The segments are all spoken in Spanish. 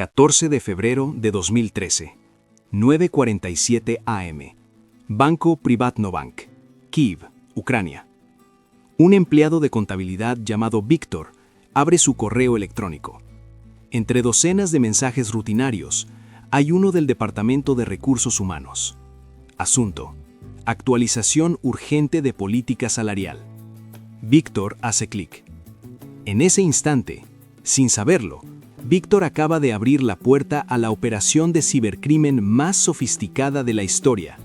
14 de febrero de 2013, 9:47 am. Banco Privatnobank, Kiev, Ucrania. Un empleado de contabilidad llamado Víctor abre su correo electrónico. Entre docenas de mensajes rutinarios, hay uno del Departamento de Recursos Humanos. Asunto: actualización urgente de política salarial. Víctor hace clic. En ese instante, sin saberlo, Víctor acaba de abrir la puerta a la operación de cibercrimen más sofisticada de la historia.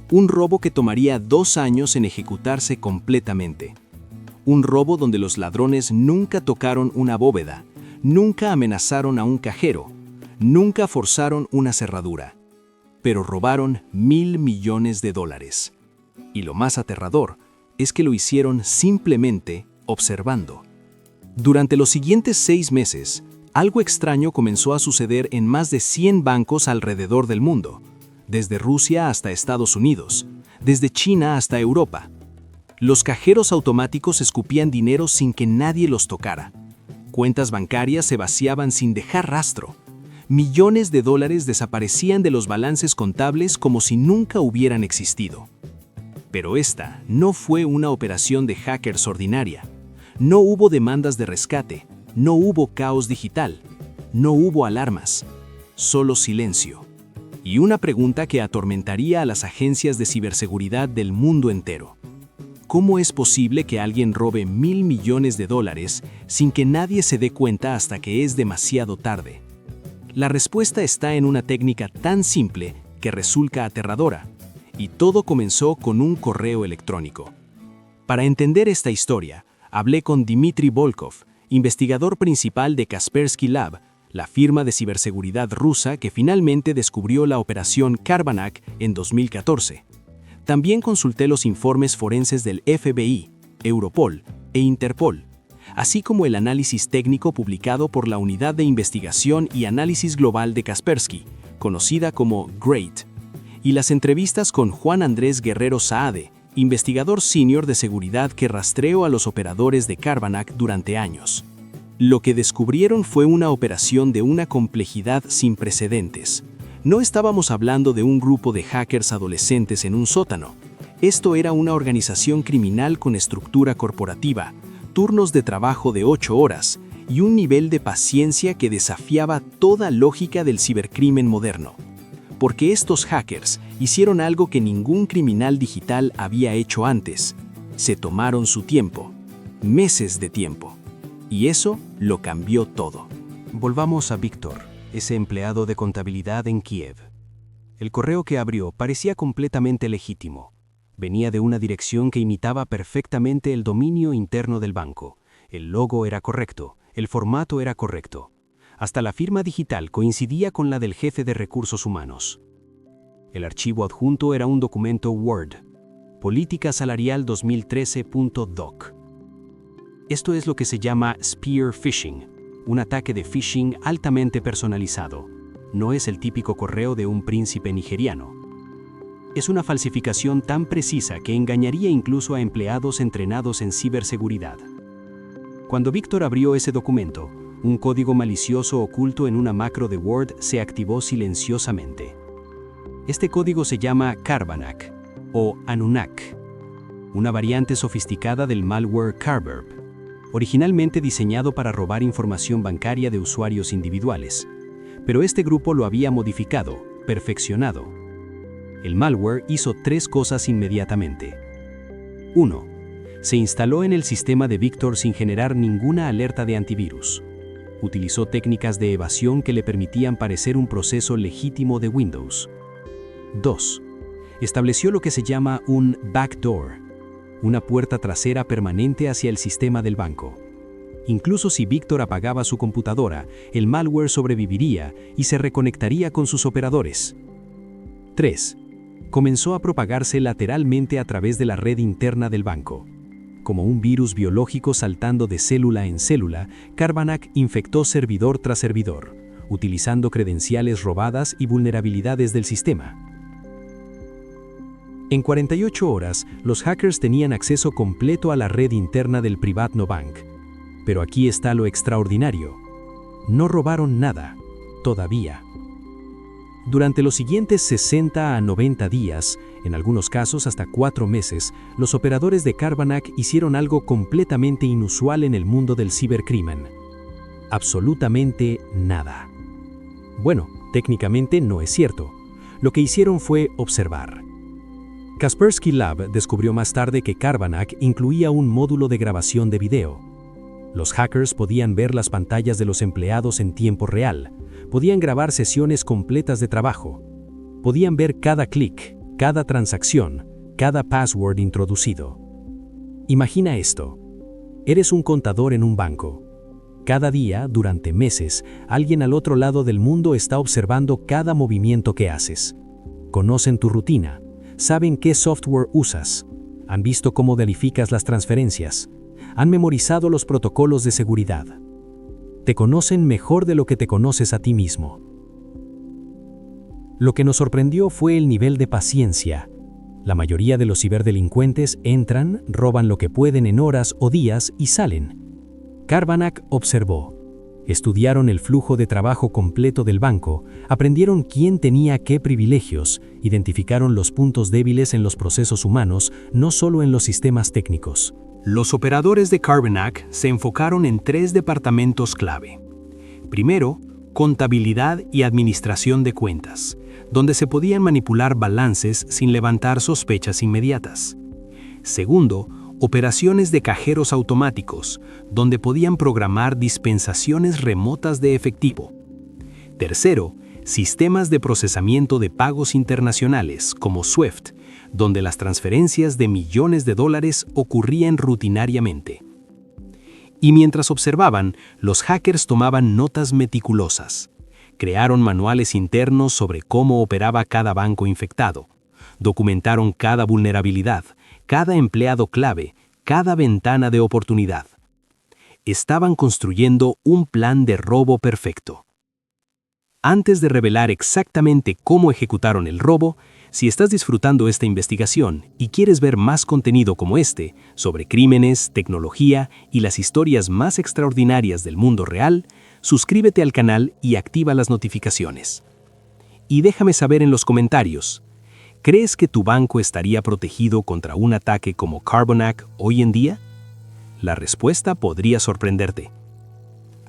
Un robo que tomaría 2 años en ejecutarse completamente. Un robo donde los ladrones nunca tocaron una bóveda, nunca amenazaron a un cajero, nunca forzaron una cerradura, pero robaron $1.000 millones. Y lo más aterrador es que lo hicieron simplemente observando. Durante los siguientes 6 meses, algo extraño comenzó a suceder en más de 100 bancos alrededor del mundo, desde Rusia hasta Estados Unidos, desde China hasta Europa. Los cajeros automáticos escupían dinero sin que nadie los tocara. Cuentas bancarias se vaciaban sin dejar rastro. Millones de dólares desaparecían de los balances contables como si nunca hubieran existido. Pero esta no fue una operación de hackers ordinaria. No hubo demandas de rescate, no hubo caos digital, no hubo alarmas, solo silencio. Y una pregunta que atormentaría a las agencias de ciberseguridad del mundo entero. ¿Cómo es posible que alguien robe $1.000 millones sin que nadie se dé cuenta hasta que es demasiado tarde? La respuesta está en una técnica tan simple que resulta aterradora, y todo comenzó con un correo electrónico. Para entender esta historia, hablé con Dmitry Volkov, investigador principal de Kaspersky Lab, la firma de ciberseguridad rusa que finalmente descubrió la operación Karbanak en 2014. También consulté los informes forenses del FBI, Europol e Interpol, así como el análisis técnico publicado por la Unidad de Investigación y Análisis Global de Kaspersky, conocida como GREAT, y las entrevistas con Juan Andrés Guerrero Saade, investigador senior de seguridad que rastreó a los operadores de Karbanak durante años. Lo que descubrieron fue una operación de una complejidad sin precedentes. No estábamos hablando de un grupo de hackers adolescentes en un sótano. Esto era una organización criminal con estructura corporativa, turnos de trabajo de 8 horas y un nivel de paciencia que desafiaba toda lógica del cibercrimen moderno. Porque estos hackers hicieron algo que ningún criminal digital había hecho antes. Se tomaron su tiempo, meses de tiempo. Y eso lo cambió todo. Volvamos a Víctor, ese empleado de contabilidad en Kiev. El correo que abrió parecía completamente legítimo. Venía de una dirección que imitaba perfectamente el dominio interno del banco. El logo era correcto, el formato era correcto. Hasta la firma digital coincidía con la del jefe de recursos humanos. El archivo adjunto era un documento Word, Política Salarial 2013.doc. Esto es lo que se llama spear phishing, un ataque de phishing altamente personalizado. No es el típico correo de un príncipe nigeriano. Es una falsificación tan precisa que engañaría incluso a empleados entrenados en ciberseguridad. Cuando Víctor abrió ese documento, un código malicioso oculto en una macro de Word se activó silenciosamente. Este código se llama Karbanak, o Anunnaki, una variante sofisticada del malware Carverb, originalmente diseñado para robar información bancaria de usuarios individuales. Pero este grupo lo había modificado, perfeccionado. El malware hizo 3 cosas inmediatamente. 1. Se instaló en el sistema de Víctor sin generar ninguna alerta de antivirus. Utilizó técnicas de evasión que le permitían parecer un proceso legítimo de Windows. 2. Estableció lo que se llama un backdoor, una puerta trasera permanente hacia el sistema del banco. Incluso si Víctor apagaba su computadora, el malware sobreviviría y se reconectaría con sus operadores. 3. Comenzó a propagarse lateralmente a través de la red interna del banco. Como un virus biológico saltando de célula en célula, Karbanak infectó servidor tras servidor, utilizando credenciales robadas y vulnerabilidades del sistema. En 48 horas, los hackers tenían acceso completo a la red interna del Privatnobank. Pero aquí está lo extraordinario. No robaron nada. todavía. Durante los siguientes 60 a 90 días, en algunos casos hasta 4 meses, los operadores de Carbanak hicieron algo completamente inusual en el mundo del cibercrimen. Absolutamente nada. Bueno, técnicamente no es cierto. Lo que hicieron fue observar. Kaspersky Lab descubrió más tarde que Carbanak incluía un módulo de grabación de video. Los hackers podían ver las pantallas de los empleados en tiempo real, podían grabar sesiones completas de trabajo, podían ver cada clic, cada transacción, cada password introducido. Imagina esto. Eres un contador en un banco. Cada día, durante meses, alguien al otro lado del mundo está observando cada movimiento que haces. Conocen tu rutina, saben qué software usas, han visto cómo verificas las transferencias, han memorizado los protocolos de seguridad. Te conocen mejor de lo que te conoces a ti mismo. Lo que nos sorprendió fue el nivel de paciencia. La mayoría de los ciberdelincuentes entran, roban lo que pueden en horas o días y salen. Carbanak observó. Estudiaron el flujo de trabajo completo del banco, aprendieron quién tenía qué privilegios, identificaron los puntos débiles en los procesos humanos, no solo en los sistemas técnicos. Los operadores de Carbanak se enfocaron en 3 departamentos clave. Primero, contabilidad y administración de cuentas, donde se podían manipular balances sin levantar sospechas inmediatas. Segundo, operaciones de cajeros automáticos, donde podían programar dispensaciones remotas de efectivo. Tercero, sistemas de procesamiento de pagos internacionales, como SWIFT, donde las transferencias de millones de dólares ocurrían rutinariamente. Y mientras observaban, los hackers tomaban notas meticulosas. Crearon manuales internos sobre cómo operaba cada banco infectado. Documentaron cada vulnerabilidad, cada empleado clave, cada ventana de oportunidad. Estaban construyendo un plan de robo perfecto. Antes de revelar exactamente cómo ejecutaron el robo, si estás disfrutando esta investigación y quieres ver más contenido como este, sobre crímenes, tecnología y las historias más extraordinarias del mundo real, suscríbete al canal y activa las notificaciones. Y déjame saber en los comentarios, ¿crees que tu banco estaría protegido contra un ataque como Carbanak hoy en día? La respuesta podría sorprenderte.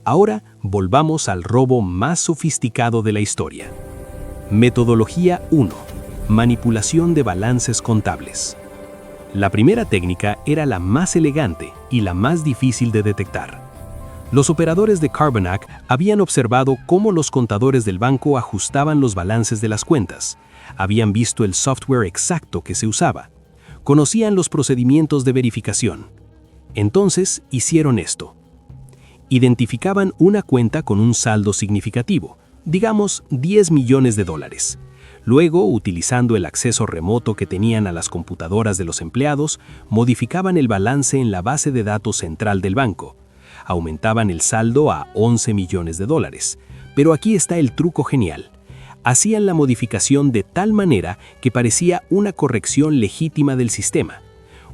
Ahora volvamos al robo más sofisticado de la historia. Metodología 1. Manipulación de balances contables. La primera técnica era la más elegante y la más difícil de detectar. Los operadores de Carbanak habían observado cómo los contadores del banco ajustaban los balances de las cuentas, habían visto el software exacto que se usaba, conocían los procedimientos de verificación. Entonces hicieron esto. Identificaban una cuenta con un saldo significativo, digamos 10 millones de dólares. Luego, utilizando el acceso remoto que tenían a las computadoras de los empleados, modificaban el balance en la base de datos central del banco. Aumentaban el saldo a 11 millones de dólares. Pero aquí está el truco genial. Hacían la modificación de tal manera que parecía una corrección legítima del sistema.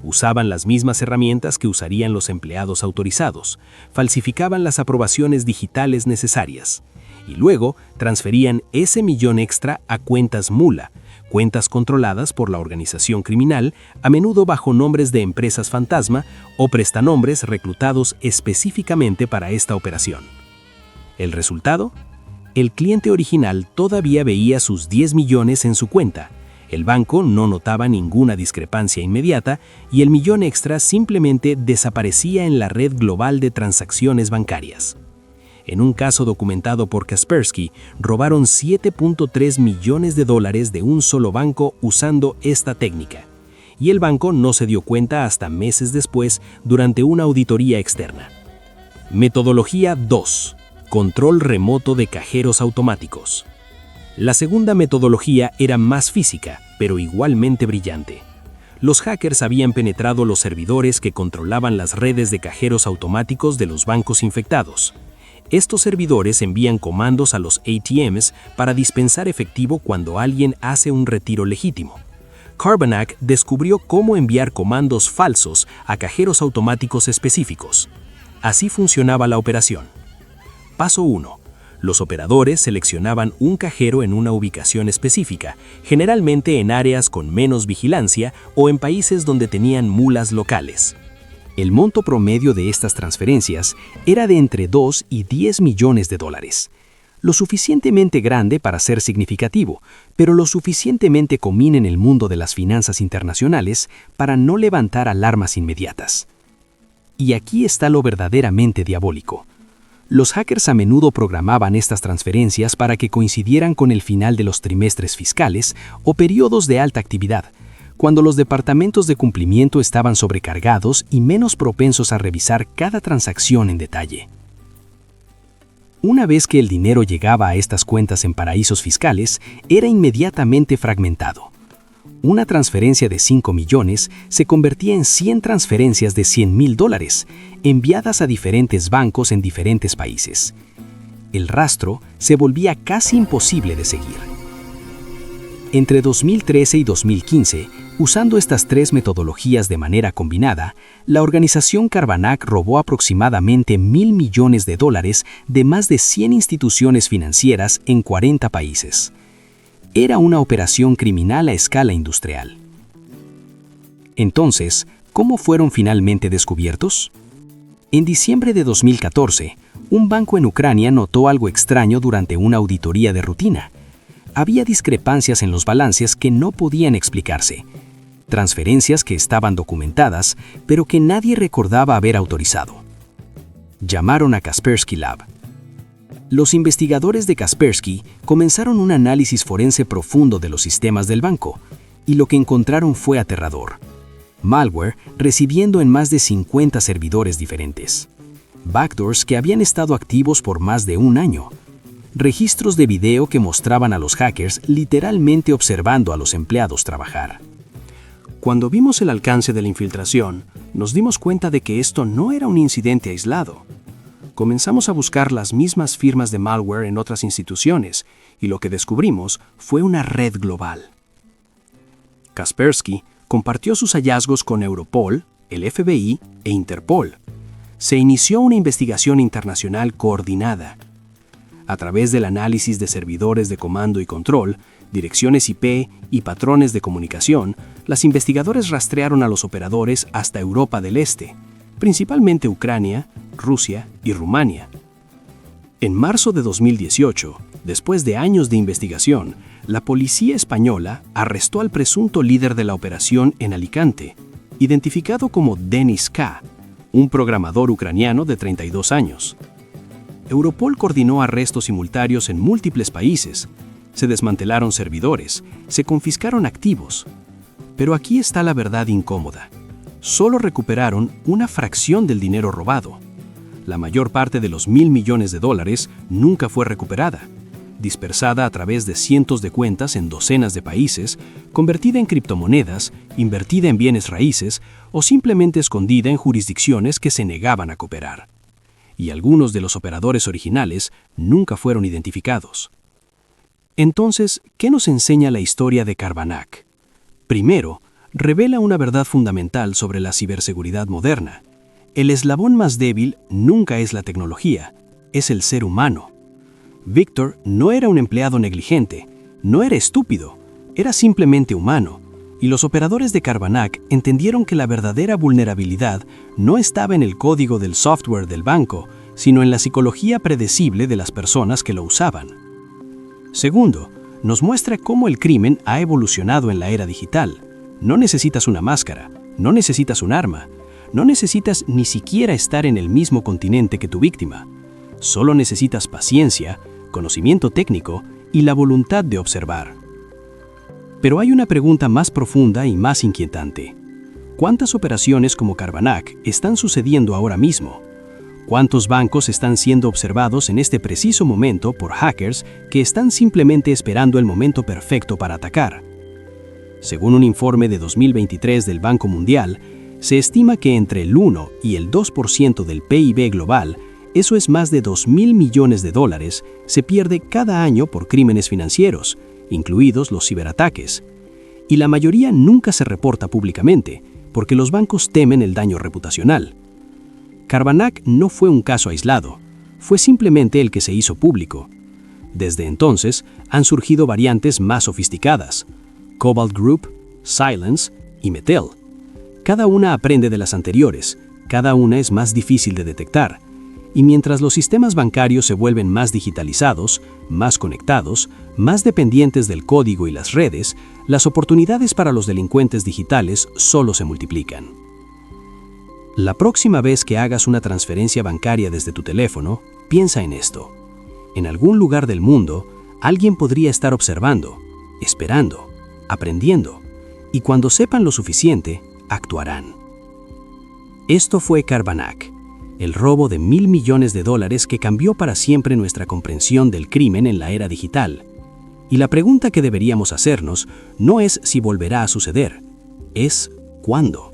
Usaban las mismas herramientas que usarían los empleados autorizados. Falsificaban las aprobaciones digitales necesarias. Y luego transferían ese millón extra a cuentas mula, cuentas controladas por la organización criminal, a menudo bajo nombres de empresas fantasma o prestanombres reclutados específicamente para esta operación. ¿El resultado? El cliente original todavía veía sus 10 millones en su cuenta, el banco no notaba ninguna discrepancia inmediata y el millón extra simplemente desaparecía en la red global de transacciones bancarias. En un caso documentado por Kaspersky, robaron 7.3 millones de dólares de un solo banco usando esta técnica. Y el banco no se dio cuenta hasta meses después durante una auditoría externa. Metodología 2. Control remoto de cajeros automáticos. La segunda metodología era más física, pero igualmente brillante. Los hackers habían penetrado los servidores que controlaban las redes de cajeros automáticos de los bancos infectados. Estos servidores envían comandos a los ATMs para dispensar efectivo cuando alguien hace un retiro legítimo. Carbanak descubrió cómo enviar comandos falsos a cajeros automáticos específicos. Así funcionaba la operación. Paso 1. Los operadores seleccionaban un cajero en una ubicación específica, generalmente en áreas con menos vigilancia o en países donde tenían mulas locales. El monto promedio de estas transferencias era de entre 2 y 10 millones de dólares. Lo suficientemente grande para ser significativo, pero lo suficientemente común en el mundo de las finanzas internacionales para no levantar alarmas inmediatas. Y aquí está lo verdaderamente diabólico. Los hackers a menudo programaban estas transferencias para que coincidieran con el final de los trimestres fiscales o periodos de alta actividad, cuando los departamentos de cumplimiento estaban sobrecargados y menos propensos a revisar cada transacción en detalle. Una vez que el dinero llegaba a estas cuentas en paraísos fiscales, era inmediatamente fragmentado. Una transferencia de 5 millones se convertía en 100 transferencias de $100,000, enviadas a diferentes bancos en diferentes países. El rastro se volvía casi imposible de seguir. Entre 2013 y 2015, usando estas tres metodologías de manera combinada, la organización Carbanak robó aproximadamente $1.000 millones de más de 100 instituciones financieras en 40 países. Era una operación criminal a escala industrial. Entonces, ¿cómo fueron finalmente descubiertos? En diciembre de 2014, un banco en Ucrania notó algo extraño durante una auditoría de rutina. Había discrepancias en los balances que no podían explicarse. Transferencias que estaban documentadas, pero que nadie recordaba haber autorizado. Llamaron a Kaspersky Lab. Los investigadores de Kaspersky comenzaron un análisis forense profundo de los sistemas del banco, y lo que encontraron fue aterrador. Malware recibiendo en más de 50 servidores diferentes. Backdoors que habían estado activos por más de un año. Registros de video que mostraban a los hackers literalmente observando a los empleados trabajar. Cuando vimos el alcance de la infiltración, nos dimos cuenta de que esto no era un incidente aislado. Comenzamos a buscar las mismas firmas de malware en otras instituciones, y lo que descubrimos fue una red global. Kaspersky compartió sus hallazgos con Europol, el FBI e Interpol. Se inició una investigación internacional coordinada. A través del análisis de servidores de comando y control, direcciones IP y patrones de comunicación, los investigadores rastrearon a los operadores hasta Europa del Este, principalmente Ucrania, Rusia y Rumania. En marzo de 2018, después de años de investigación, la policía española arrestó al presunto líder de la operación en Alicante, identificado como Denis K., un programador ucraniano de 32 años. Europol coordinó arrestos simultáneos en múltiples países. Se desmantelaron servidores, se confiscaron activos. Pero aquí está la verdad incómoda. Solo recuperaron una fracción del dinero robado. La mayor parte de los $1.000 millones nunca fue recuperada, dispersada a través de cientos de cuentas en docenas de países, convertida en criptomonedas, invertida en bienes raíces o simplemente escondida en jurisdicciones que se negaban a cooperar. Y algunos de los operadores originales nunca fueron identificados. Entonces, ¿qué nos enseña la historia de Carbanak? Primero, revela una verdad fundamental sobre la ciberseguridad moderna. El eslabón más débil nunca es la tecnología, es el ser humano. Víctor no era un empleado negligente, no era estúpido, era simplemente humano, y los operadores de Carbanak entendieron que la verdadera vulnerabilidad no estaba en el código del software del banco, sino en la psicología predecible de las personas que lo usaban. Segundo, nos muestra cómo el crimen ha evolucionado en la era digital. No necesitas una máscara, no necesitas un arma, no necesitas ni siquiera estar en el mismo continente que tu víctima. Solo necesitas paciencia, conocimiento técnico y la voluntad de observar. Pero hay una pregunta más profunda y más inquietante. ¿Cuántas operaciones como Carbanak están sucediendo ahora mismo? ¿Cuántos bancos están siendo observados en este preciso momento por hackers que están simplemente esperando el momento perfecto para atacar? Según un informe de 2023 del Banco Mundial, se estima que entre el 1 y el 2% del PIB global, eso es más de $2.000 millones, se pierde cada año por crímenes financieros, incluidos los ciberataques. Y la mayoría nunca se reporta públicamente, porque los bancos temen el daño reputacional. Carbanak no fue un caso aislado. fue simplemente el que se hizo público. Desde entonces han surgido variantes más sofisticadas: Cobalt Group, Silence y Metel. Cada una aprende de las anteriores, cada una es más difícil de detectar, y mientras los sistemas bancarios se vuelven más digitalizados, más conectados, más dependientes del código y las redes, las oportunidades para los delincuentes digitales solo se multiplican. La próxima vez que hagas una transferencia bancaria desde tu teléfono, piensa en esto. En algún lugar del mundo, alguien podría estar observando, esperando, aprendiendo, y cuando sepan lo suficiente, actuarán. Esto fue Carbanak, el robo de $1.000 millones que cambió para siempre nuestra comprensión del crimen en la era digital. Y la pregunta que deberíamos hacernos no es si volverá a suceder, es ¿cuándo?